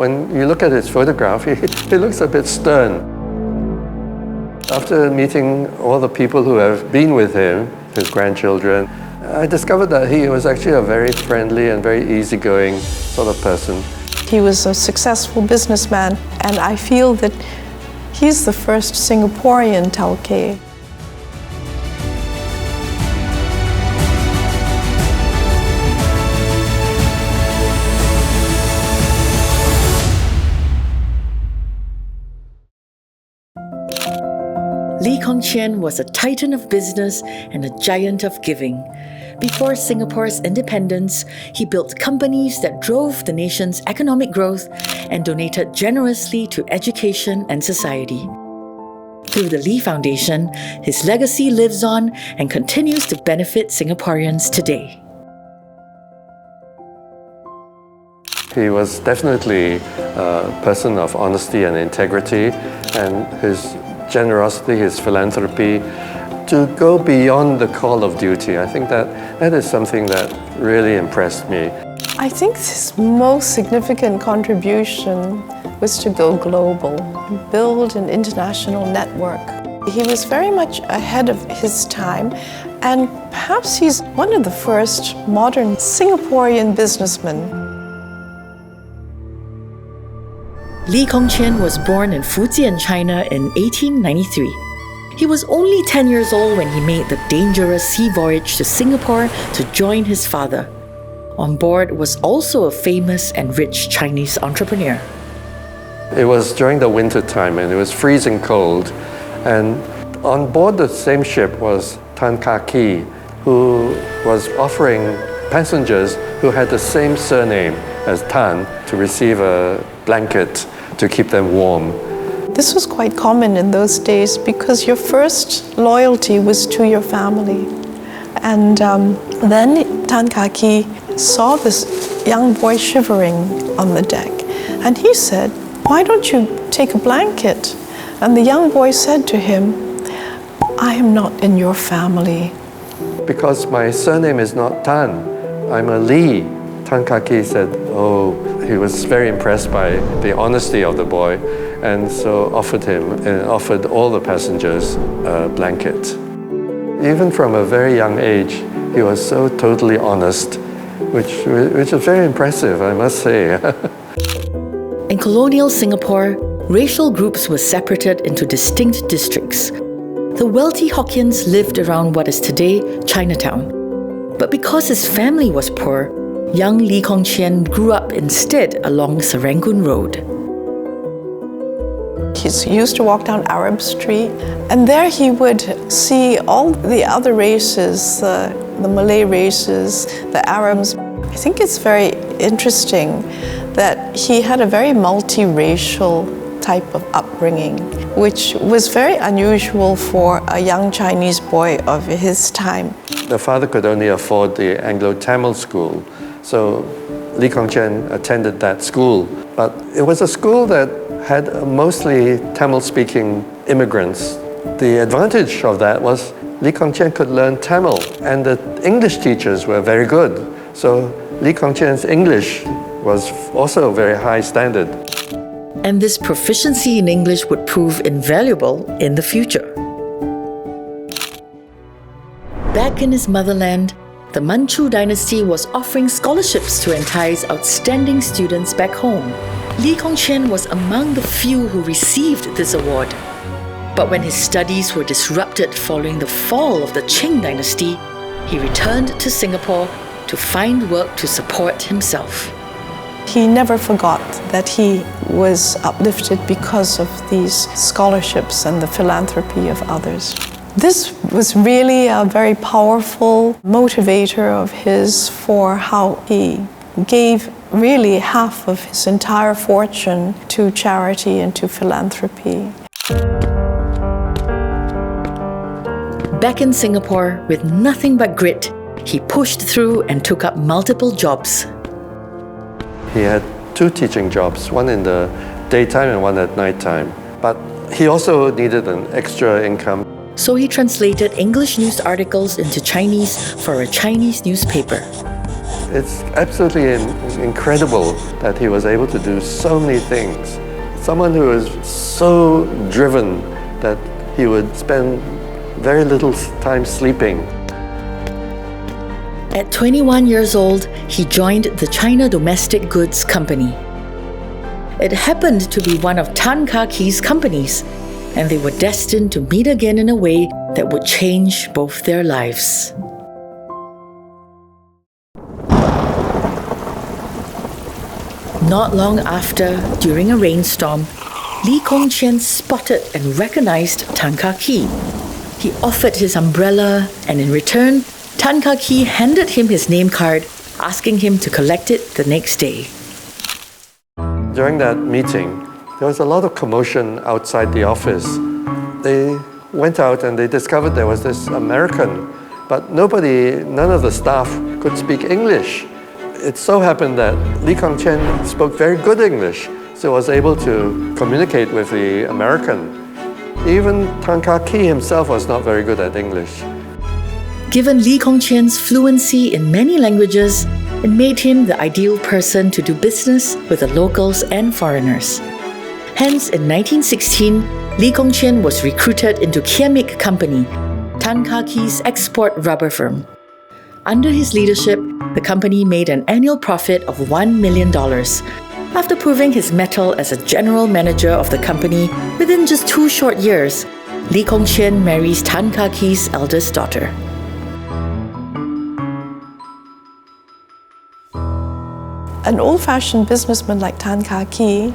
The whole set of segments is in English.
When you look at his photograph, he looks a bit stern. After meeting all the people who have been with him, his grandchildren, I discovered that he was actually a very friendly and very easygoing sort of person. He was a successful businessman, and I feel that he's the first Singaporean towkay. Kong Chian was a titan of business and a giant of giving. Before Singapore's independence, he built companies that drove the nation's economic growth and donated generously to education and society. Through the Lee Foundation, his legacy lives on and continues to benefit Singaporeans today. He was definitely a person of honesty and integrity, and his generosity, his philanthropy, to go beyond the call of duty. I think that is something that really impressed me. I think his most significant contribution was to go global, build an international network. He was very much ahead of his time, and perhaps he's one of the first modern Singaporean businessmen. Kong Chian was born in Fujian, China in 1893. He was only 10 years old when he made the dangerous sea voyage to Singapore to join his father. On board was also a famous and rich Chinese entrepreneur. It was during the winter time and it was freezing cold, and on board the same ship was towkay, who was offering passengers who had the same surname as Tan to receive a blanket to keep them warm. This was quite common in those days because your first loyalty was to your family. And then towkay saw this young boy shivering on the deck, and he said, "Why don't you take a blanket?" And the young boy said to him, "I am not in your family." Because my surname is not Tan, I'm a Lee. Towkay said, oh, he was very impressed by the honesty of the boy, and so offered all the passengers a blanket. Even from a very young age, he was so totally honest, which is very impressive, I must say. In colonial Singapore, racial groups were separated into distinct districts. The wealthy Hokkiens lived around what is today Chinatown. But because his family was poor, young Kong Chian grew up instead along Serangoon Road. He used to walk down Arab Street, and there he would see all the other races, the Malay races, the Arabs. I think it's very interesting that he had a very multiracial type of upbringing, which was very unusual for a young Chinese boy of his time. The father could only afford the Anglo-Tamil school, so Kong Chian attended that school. But it was a school that had mostly Tamil-speaking immigrants. The advantage of that was Kong Chian could learn Tamil, and the English teachers were very good. So Kong Chian's English was also a very high standard. And this proficiency in English would prove invaluable in the future. Back in his motherland, the Manchu dynasty was offering scholarships to entice outstanding students back home. Kong Chian was among the few who received this award. But when his studies were disrupted following the fall of the Qing dynasty, he returned to Singapore to find work to support himself. He never forgot that he was uplifted because of these scholarships and the philanthropy of others. This was really a very powerful motivator of his for how he gave really half of his entire fortune to charity and to philanthropy. Back in Singapore, with nothing but grit, he pushed through and took up multiple jobs. He had 2 teaching jobs, one in the daytime and one at nighttime. But he also needed an extra income. So he translated English news articles into Chinese for a Chinese newspaper. It's absolutely incredible that he was able to do so many things. Someone who is so driven that he would spend very little time sleeping. At 21 years old, he joined the China Domestic Goods Company. It happened to be one of Tan Kah Kie's companies, and they were destined to meet again in a way that would change both their lives. Not long after, during a rainstorm, Kong Chian spotted and recognized Tan Kah Kie. He offered his umbrella, and in return, Tan Kah Kie handed him his name card, asking him to collect it the next day. During that meeting, there was a lot of commotion outside the office. They went out and they discovered there was this American, but none of the staff could speak English. It so happened that Kong Chian spoke very good English, so was able to communicate with the American. Even Tan Kah Kie himself was not very good at English. Given Kong Chian's fluency in many languages, it made him the ideal person to do business with the locals and foreigners. Hence, in 1916, Kong Chian was recruited into Kiamik Company, Tan Kah Kie's export rubber firm. Under his leadership, the company made an annual profit of $1 million. After proving his mettle as a general manager of the company, within just 2 short years, Kong Chian marries Tan Kah Kie's eldest daughter. An old-fashioned businessman like Tan Kah Kie,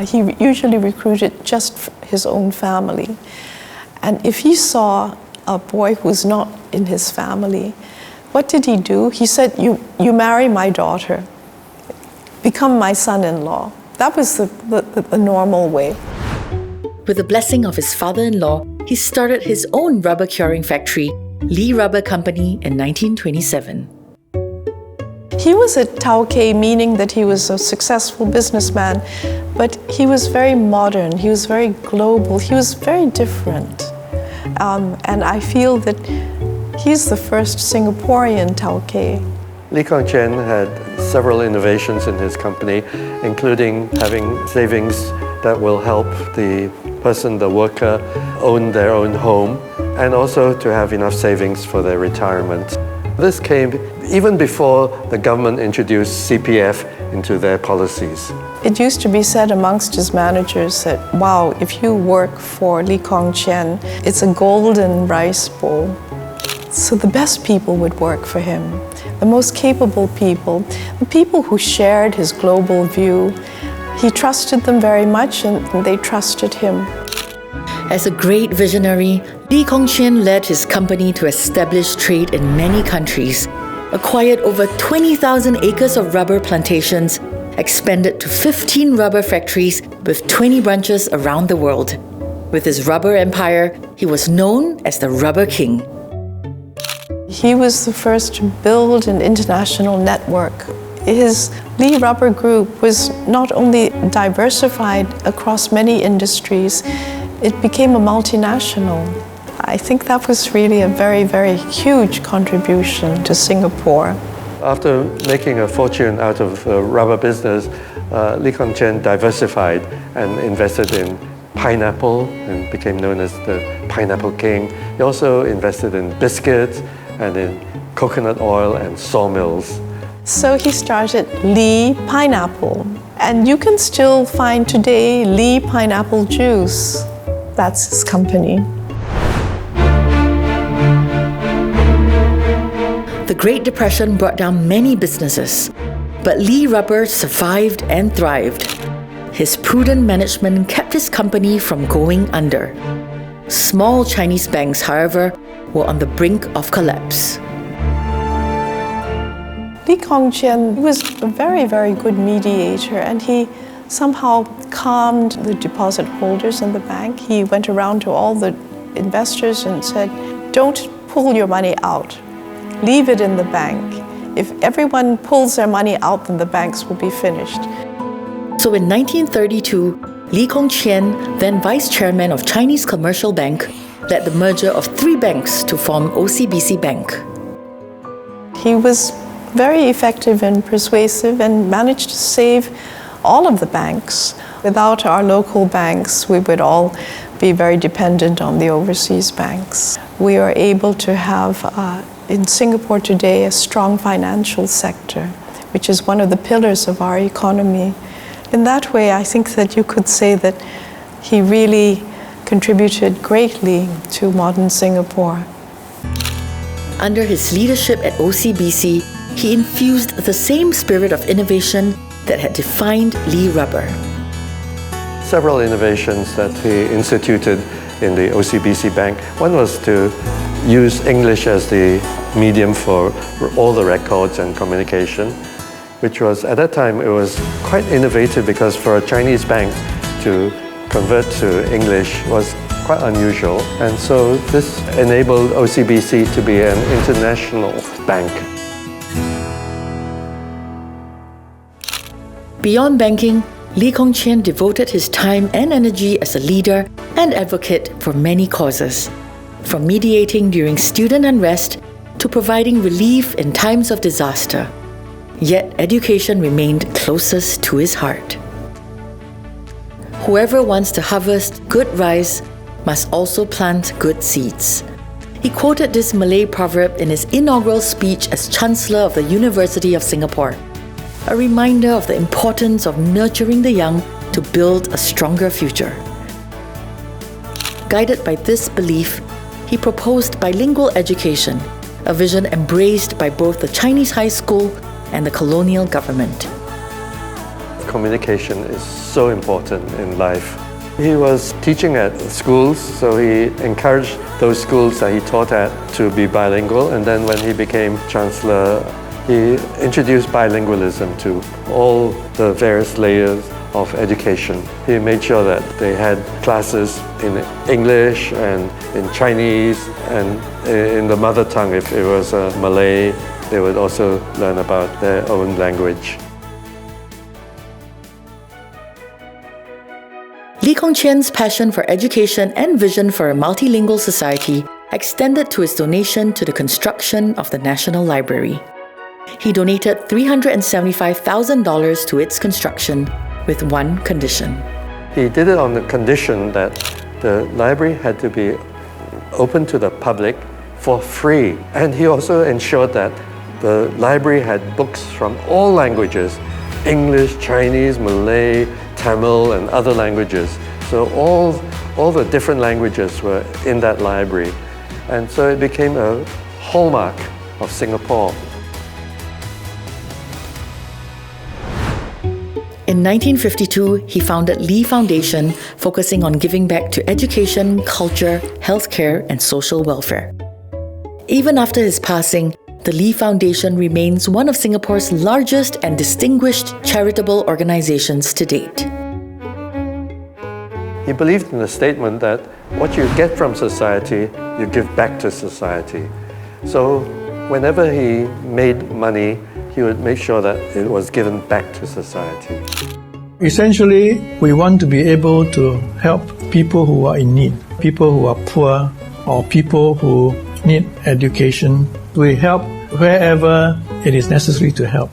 he usually recruited just his own family. And if he saw a boy who's not in his family, what did he do? He said, you marry my daughter, become my son-in-law. That was the normal way. With the blessing of his father-in-law, he started his own rubber curing factory, Lee Rubber Company, in 1927. He was a towkay, meaning that he was a successful businessman, but he was very modern, he was very global, he was very different. And I feel that he's the first Singaporean towkay. Kong Chian had several innovations in his company, including having savings that will help the person, the worker, own their own home, and also to have enough savings for their retirement. This came even before the government introduced CPF into their policies. It used to be said amongst his managers that, wow, if you work for Kong Chian, it's a golden rice bowl. So the best people would work for him, the most capable people, the people who shared his global view. He trusted them very much and they trusted him. As a great visionary, Kong Chian led his company to establish trade in many countries, acquired over 20,000 acres of rubber plantations, expanded to 15 rubber factories with 20 branches around the world. With his rubber empire, he was known as the Rubber King. He was the first to build an international network. His Lee Rubber Group was not only diversified across many industries, it became a multinational. I think that was really a very, very huge contribution to Singapore. After making a fortune out of the rubber business, Kong Chian diversified and invested in pineapple and became known as the Pineapple King. He also invested in biscuits and in coconut oil and sawmills. So he started Lee Pineapple. And you can still find today Lee Pineapple Juice. That's his company. The Great Depression brought down many businesses, but Lee Rubber survived and thrived. His prudent management kept his company from going under. Small Chinese banks, however, were on the brink of collapse. Kong Chian was a very, very good mediator, and he somehow calmed the deposit holders in the bank. He went around to all the investors and said, don't pull your money out. Leave it in the bank. If everyone pulls their money out, then the banks will be finished. So in 1932, Kong Chian, then vice chairman of Chinese Commercial Bank, led the merger of 3 banks to form OCBC Bank. He was very effective and persuasive and managed to save all of the banks. Without our local banks, we would all be very dependent on the overseas banks. We are able to have, in Singapore today, a strong financial sector, which is one of the pillars of our economy. In that way, I think that you could say that he really contributed greatly to modern Singapore. Under his leadership at OCBC, he infused the same spirit of innovation that had defined Lee Rubber. Several innovations that he instituted in the OCBC Bank. One was to use English as the medium for all the records and communication, which was, at that time, it was quite innovative because for a Chinese bank to convert to English was quite unusual. And so this enabled OCBC to be an international bank. Beyond banking, Lee Kong Chian devoted his time and energy as a leader and advocate for many causes, from mediating during student unrest to providing relief in times of disaster. Yet education remained closest to his heart. Whoever wants to harvest good rice must also plant good seeds. He quoted this Malay proverb in his inaugural speech as Chancellor of the University of Singapore, a reminder of the importance of nurturing the young to build a stronger future. Guided by this belief, he proposed bilingual education, a vision embraced by both the Chinese high school and the colonial government. Communication is so important in life. He was teaching at schools, so he encouraged those schools that he taught at to be bilingual, and then when he became Chancellor, he introduced bilingualism to all the various layers of education. He made sure that they had classes in English and in Chinese and in the mother tongue. If it was Malay, they would also learn about their own language. Lee Kong Chian's passion for education and vision for a multilingual society extended to his donation to the construction of the National Library. He donated $375,000 to its construction with one condition. He did it on the condition that the library had to be open to the public for free. And he also ensured that the library had books from all languages, English, Chinese, Malay, Tamil, and other languages. So all the different languages were in that library. And so it became a hallmark of Singapore. In 1952, he founded Lee Foundation, focusing on giving back to education, culture, healthcare, and social welfare. Even after his passing, the Lee Foundation remains one of Singapore's largest and distinguished charitable organizations to date. He believed in the statement that what you get from society, you give back to society. So whenever he made money, he would make sure that it was given back to society. Essentially, we want to be able to help people who are in need, people who are poor, or people who need education. We help wherever it is necessary to help.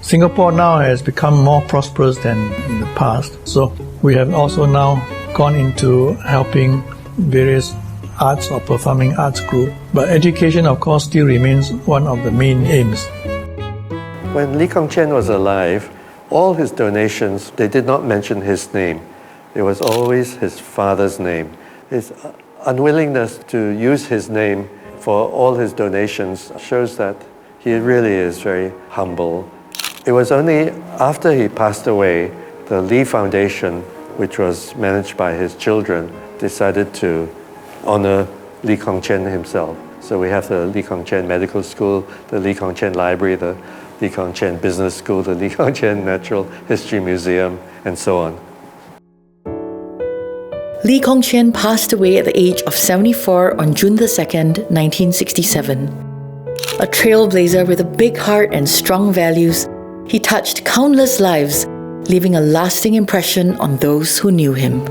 Singapore now has become more prosperous than in the past, so we have also now gone into helping various arts or performing arts group. But education, of course, still remains one of the main aims. When Lee Kong Chian was alive, all his donations, they did not mention his name. It was always his father's name. His unwillingness to use his name for all his donations shows that he really is very humble. It was only after he passed away, the Lee Foundation, which was managed by his children, decided to honor Lee Kong Chian himself. So we have the Lee Kong Chian Medical School, the Lee Kong Chian Library, the Lee Kong Chian Business School, the Lee Kong Chian Natural History Museum, and so on. Lee Kong Chian passed away at the age of 74 on June 2nd, 1967. A trailblazer with a big heart and strong values, he touched countless lives, leaving a lasting impression on those who knew him.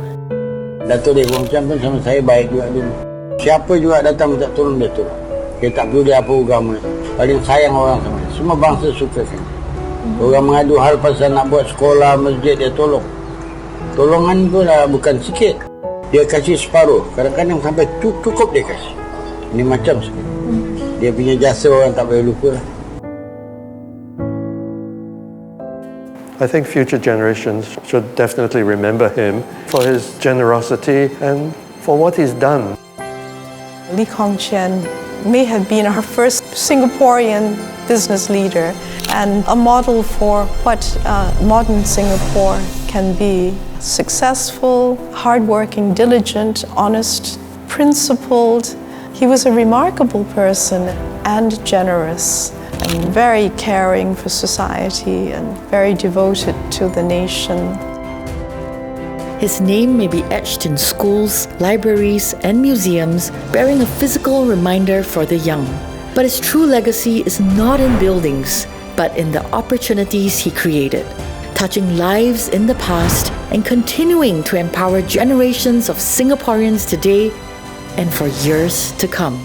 Datuk Lee Kong Chian pun sama saya baik juga dulu. Siapa juga datang minta tolong dia tolong. Kita tak peduli apa agama. Paling sayang orang sama dia. Semua bangsa suka kan. Orang mengadu hal pasal nak buat sekolah, masjid, dia tolong. Tolongan tu lah bukan sikit. Dia kasih separuh. Kadang-kadang sampai cukup dia kasih. Ini macam sikit. Dia punya jasa orang tak boleh lupa lah. I think future generations should definitely remember him for his generosity and for what he's done. Kong Chian may have been our first Singaporean business leader and a model for what modern Singapore can be. Successful, hardworking, diligent, honest, principled. He was a remarkable person and generous and very caring for society and very devoted to the nation. His name may be etched in schools, libraries, and museums, bearing a physical reminder for the young. But his true legacy is not in buildings, but in the opportunities he created, touching lives in the past and continuing to empower generations of Singaporeans today and for years to come.